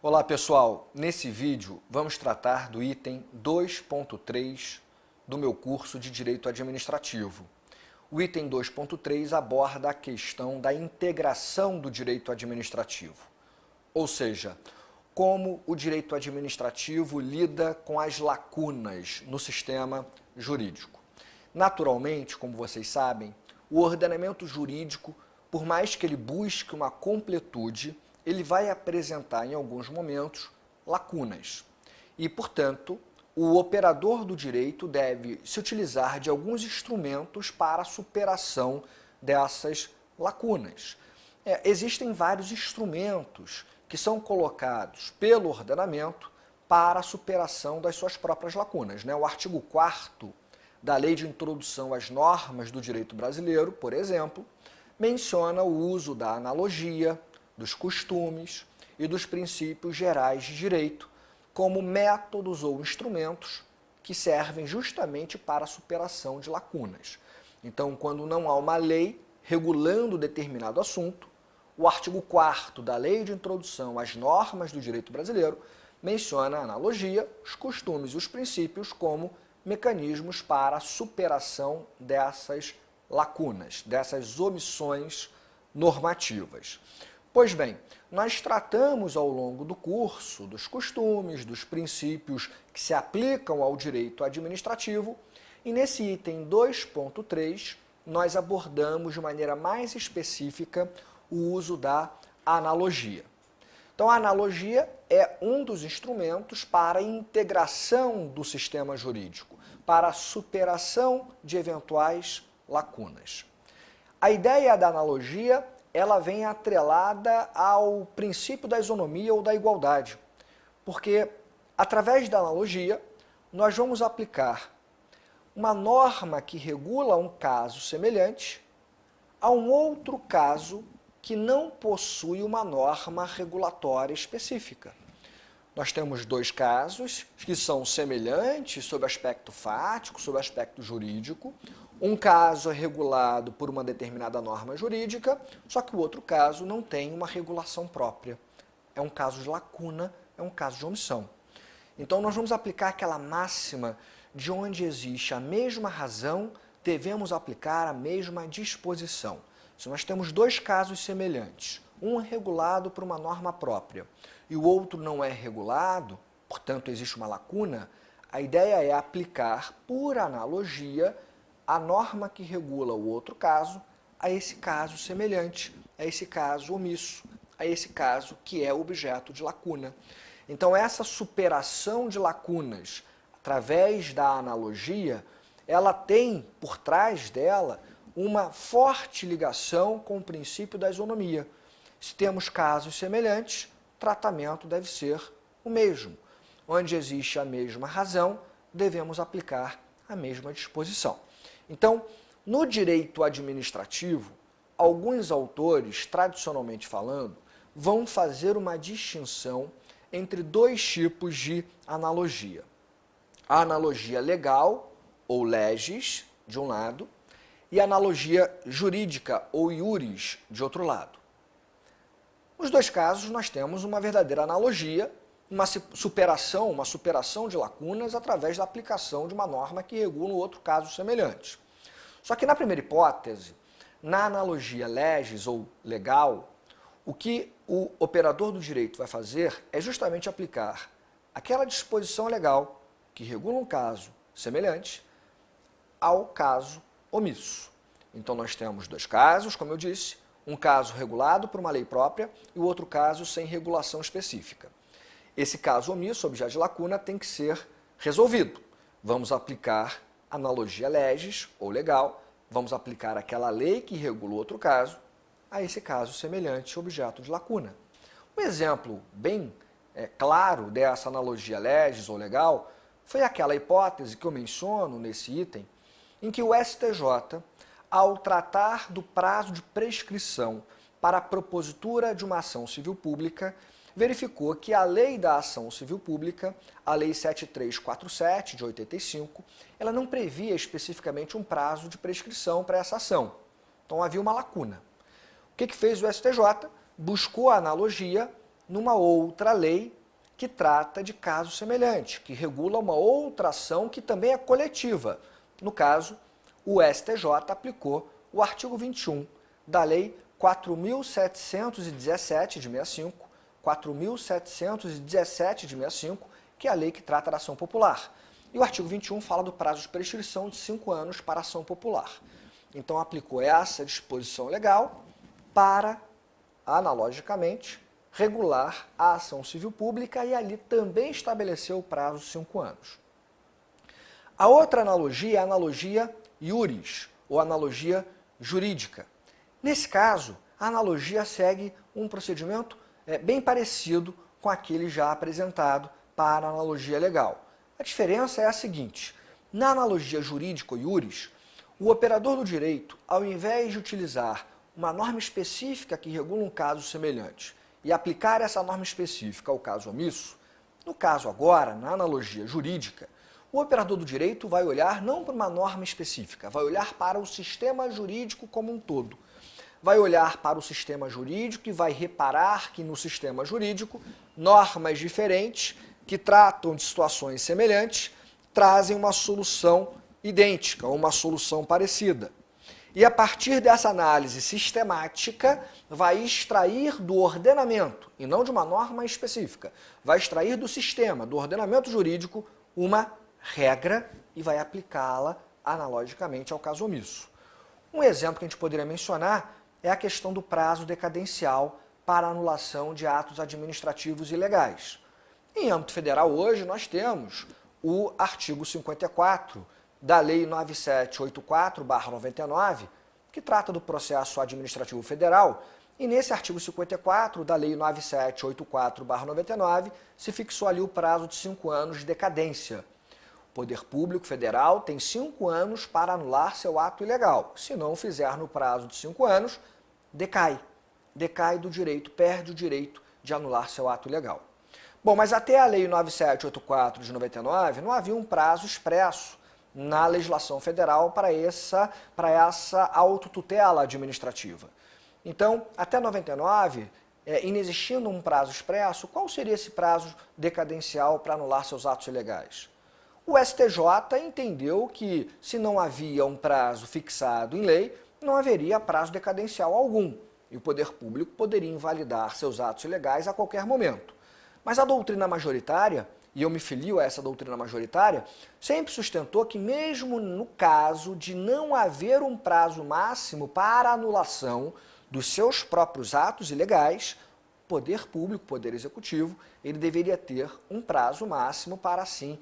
Olá pessoal, nesse vídeo vamos tratar do item 2.3 do meu curso de Direito Administrativo. O item 2.3 aborda a questão da integração do direito administrativo, ou seja, como o direito administrativo lida com as lacunas no sistema jurídico. Naturalmente, como vocês sabem, o ordenamento jurídico, por mais que ele busque uma completude, ele vai apresentar em alguns momentos lacunas. E, portanto, o operador do direito deve se utilizar de alguns instrumentos para a superação dessas lacunas. Existem vários instrumentos que são colocados pelo ordenamento para a superação das suas próprias lacunas. O artigo 4º da Lei de Introdução às Normas do Direito Brasileiro, por exemplo, menciona o uso da analogia, dos costumes e dos princípios gerais de direito como métodos ou instrumentos que servem justamente para a superação de lacunas. Então, quando não há uma lei regulando determinado assunto, o artigo 4º da Lei de Introdução às Normas do Direito Brasileiro menciona a analogia, os costumes e os princípios como mecanismos para a superação dessas lacunas, dessas omissões normativas. Pois bem, nós tratamos ao longo do curso dos costumes, dos princípios que se aplicam ao direito administrativo e nesse item 2.3 nós abordamos de maneira mais específica o uso da analogia. Então a analogia é um dos instrumentos para a integração do sistema jurídico, para a superação de eventuais lacunas. A ideia da analogia ela vem atrelada ao princípio da isonomia ou da igualdade, porque através da analogia nós vamos aplicar uma norma que regula um caso semelhante a um outro caso que não possui uma norma regulatória específica. Nós temos dois casos que são semelhantes sob aspecto fático, sob aspecto jurídico. Um caso é regulado por uma determinada norma jurídica, só que o outro caso não tem uma regulação própria. É um caso de lacuna, é um caso de omissão. Então nós vamos aplicar aquela máxima de onde existe a mesma razão, devemos aplicar a mesma disposição. Se nós temos dois casos semelhantes, um é regulado por uma norma própria e o outro não é regulado, portanto existe uma lacuna, a ideia é aplicar por analogia a norma que regula o outro caso a esse caso semelhante, a esse caso omisso, a esse caso que é objeto de lacuna. Então essa superação de lacunas através da analogia, ela tem por trás dela uma forte ligação com o princípio da isonomia. Se temos casos semelhantes, o tratamento deve ser o mesmo. Onde existe a mesma razão, devemos aplicar a mesma disposição. Então, no direito administrativo, alguns autores, tradicionalmente falando, vão fazer uma distinção entre dois tipos de analogia. A analogia legal, ou legis, de um lado, e a analogia jurídica, ou iuris, de outro lado. Nos dois casos, nós temos uma verdadeira analogia, uma superação de lacunas através da aplicação de uma norma que regula um outro caso semelhante. Só que na primeira hipótese, na analogia legis ou legal, o que o operador do direito vai fazer é justamente aplicar aquela disposição legal que regula um caso semelhante ao caso omisso. Então nós temos dois casos, como eu disse, um caso regulado por uma lei própria e o outro caso sem regulação específica. Esse caso omisso, objeto de lacuna, tem que ser resolvido. Vamos aplicar analogia legis ou legal, vamos aplicar aquela lei que regula o outro caso a esse caso semelhante, objeto de lacuna. Um exemplo bem claro dessa analogia legis ou legal foi aquela hipótese que eu menciono nesse item, em que o STJ, ao tratar do prazo de prescrição para a propositura de uma ação civil pública, verificou que a lei da ação civil pública, a lei 7347 de 85, ela não previa especificamente um prazo de prescrição para essa ação. Então havia uma lacuna. O que fez o STJ? Buscou a analogia numa outra lei que trata de caso semelhante, que regula uma outra ação que também é coletiva. No caso, o STJ aplicou o artigo 21 da Lei 4.717 de 65, 4.717 de 65, que é a lei que trata da ação popular. E o artigo 21 fala do prazo de prescrição de 5 anos para a ação popular. Então, aplicou essa disposição legal para, analogicamente, regular a ação civil pública e ali também estabeleceu o prazo de 5 anos. A outra analogia é a analogia iuris, ou analogia jurídica. Nesse caso, a analogia segue um procedimento bem parecido com aquele já apresentado para a analogia legal. A diferença é a seguinte: na analogia jurídica ou iuris, o operador do direito, ao invés de utilizar uma norma específica que regula um caso semelhante e aplicar essa norma específica ao caso omisso, no caso agora, na analogia jurídica, o operador do direito vai olhar não para uma norma específica, vai olhar para o sistema jurídico como um todo. Vai olhar para o sistema jurídico e vai reparar que no sistema jurídico, normas diferentes que tratam de situações semelhantes trazem uma solução idêntica, ou uma solução parecida. E a partir dessa análise sistemática, vai extrair do ordenamento, e não de uma norma específica, vai extrair do sistema, do ordenamento jurídico, uma regra e vai aplicá-la analogicamente ao caso omisso. Um exemplo que a gente poderia mencionar é a questão do prazo decadencial para anulação de atos administrativos ilegais. Em âmbito federal, hoje, nós temos o artigo 54 da Lei 9784/99, que trata do processo administrativo federal, e nesse artigo 54 da Lei 9784/99 se fixou ali o prazo de 5 anos de decadência. O Poder Público Federal tem 5 anos para anular seu ato ilegal. Se não fizer no prazo de 5 anos, decai. Decai do direito, perde o direito de anular seu ato ilegal. Bom, mas até a Lei 9784 de 99 não havia um prazo expresso na legislação federal para essa autotutela administrativa. Então, até 99, inexistindo um prazo expresso, qual seria esse prazo decadencial para anular seus atos ilegais? O STJ entendeu que, se não havia um prazo fixado em lei, não haveria prazo decadencial algum, e o poder público poderia invalidar seus atos ilegais a qualquer momento. Mas a doutrina majoritária, e eu me filio a essa doutrina majoritária, sempre sustentou que mesmo no caso de não haver um prazo máximo para anulação dos seus próprios atos ilegais, o poder público, o poder executivo, ele deveria ter um prazo máximo para assim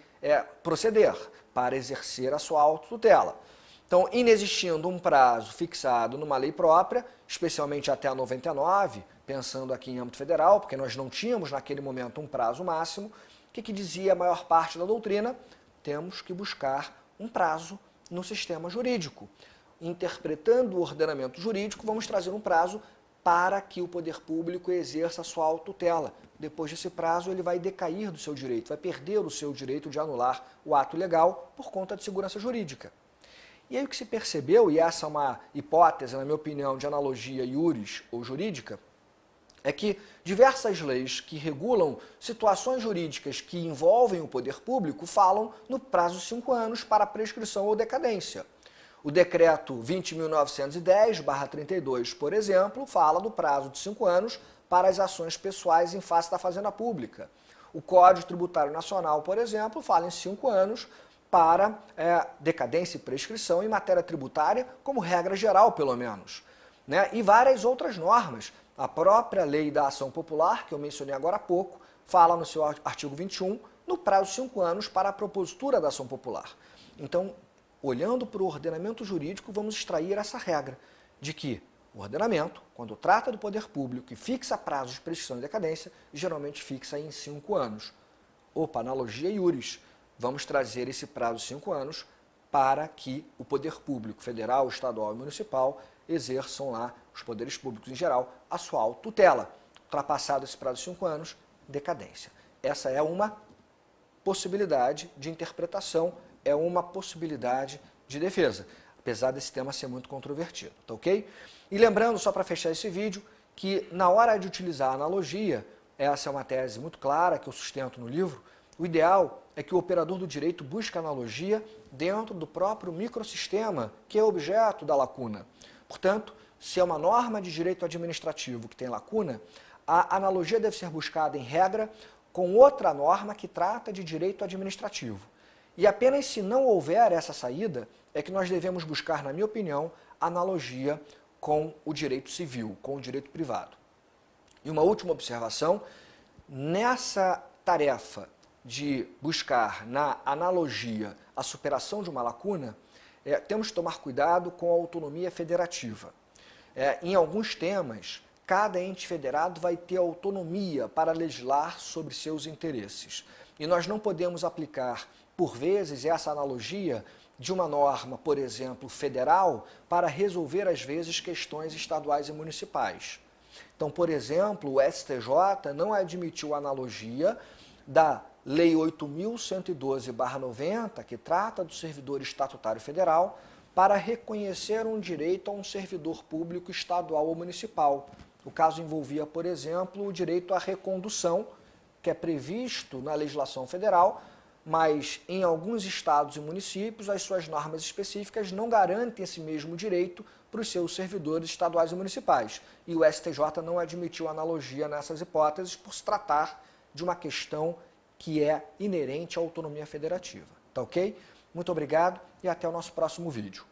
proceder, para exercer a sua autotutela. Então, inexistindo um prazo fixado numa lei própria, especialmente até a 99, pensando aqui em âmbito federal, porque nós não tínhamos naquele momento um prazo máximo, o que dizia a maior parte da doutrina? Temos que buscar um prazo no sistema jurídico. Interpretando o ordenamento jurídico, vamos trazer um prazo para que o poder público exerça a sua autotutela. Depois desse prazo, ele vai decair do seu direito, vai perder o seu direito de anular o ato ilegal por conta de segurança jurídica. E aí o que se percebeu, e essa é uma hipótese, na minha opinião, de analogia iuris ou jurídica, é que diversas leis que regulam situações jurídicas que envolvem o poder público falam no prazo de 5 anos para prescrição ou decadência. O decreto 20.910/32, por exemplo, fala do prazo de 5 anos para as ações pessoais em face da Fazenda Pública. O Código Tributário Nacional, por exemplo, fala em 5 anos para decadência e prescrição em matéria tributária, como regra geral, pelo menos. Né? E várias outras normas. A própria Lei da Ação Popular, que eu mencionei agora há pouco, fala no seu artigo 21, no prazo de 5 anos para a propositura da ação popular. Então, olhando para o ordenamento jurídico, vamos extrair essa regra de que o ordenamento, quando trata do poder público e fixa prazos de prescrição e decadência, geralmente fixa em 5 anos. Opa, analogia iuris. Vamos trazer esse prazo de 5 anos para que o poder público federal, estadual e municipal exerçam lá, os poderes públicos em geral, a sua autotutela. Ultrapassado esse prazo de 5 anos, decadência. Essa é uma possibilidade de interpretação, é uma possibilidade de defesa, apesar desse tema ser muito controvertido, tá ok? E lembrando, só para fechar esse vídeo, que na hora de utilizar a analogia, essa é uma tese muito clara que eu sustento no livro, o ideal é que o operador do direito busque analogia dentro do próprio microsistema que é objeto da lacuna. Portanto, se é uma norma de direito administrativo que tem lacuna, a analogia deve ser buscada em regra com outra norma que trata de direito administrativo. E apenas se não houver essa saída, é que nós devemos buscar, na minha opinião, analogia com o direito civil, com o direito privado. E uma última observação, nessa tarefa de buscar na analogia a superação de uma lacuna, temos que tomar cuidado com a autonomia federativa. Em alguns temas, cada ente federado vai ter autonomia para legislar sobre seus interesses. E nós não podemos aplicar, por vezes, essa analogia de uma norma, por exemplo, federal, para resolver, às vezes, questões estaduais e municipais. Então, por exemplo, o STJ não admitiu a analogia da Lei 8.112/90, que trata do servidor estatutário federal, para reconhecer um direito a um servidor público estadual ou municipal. O caso envolvia, por exemplo, o direito à recondução, que é previsto na legislação federal, mas em alguns estados e municípios as suas normas específicas não garantem esse mesmo direito para os seus servidores estaduais e municipais. E o STJ não admitiu analogia nessas hipóteses por se tratar de uma questão que é inerente à autonomia federativa. Tá ok? Muito obrigado e até o nosso próximo vídeo.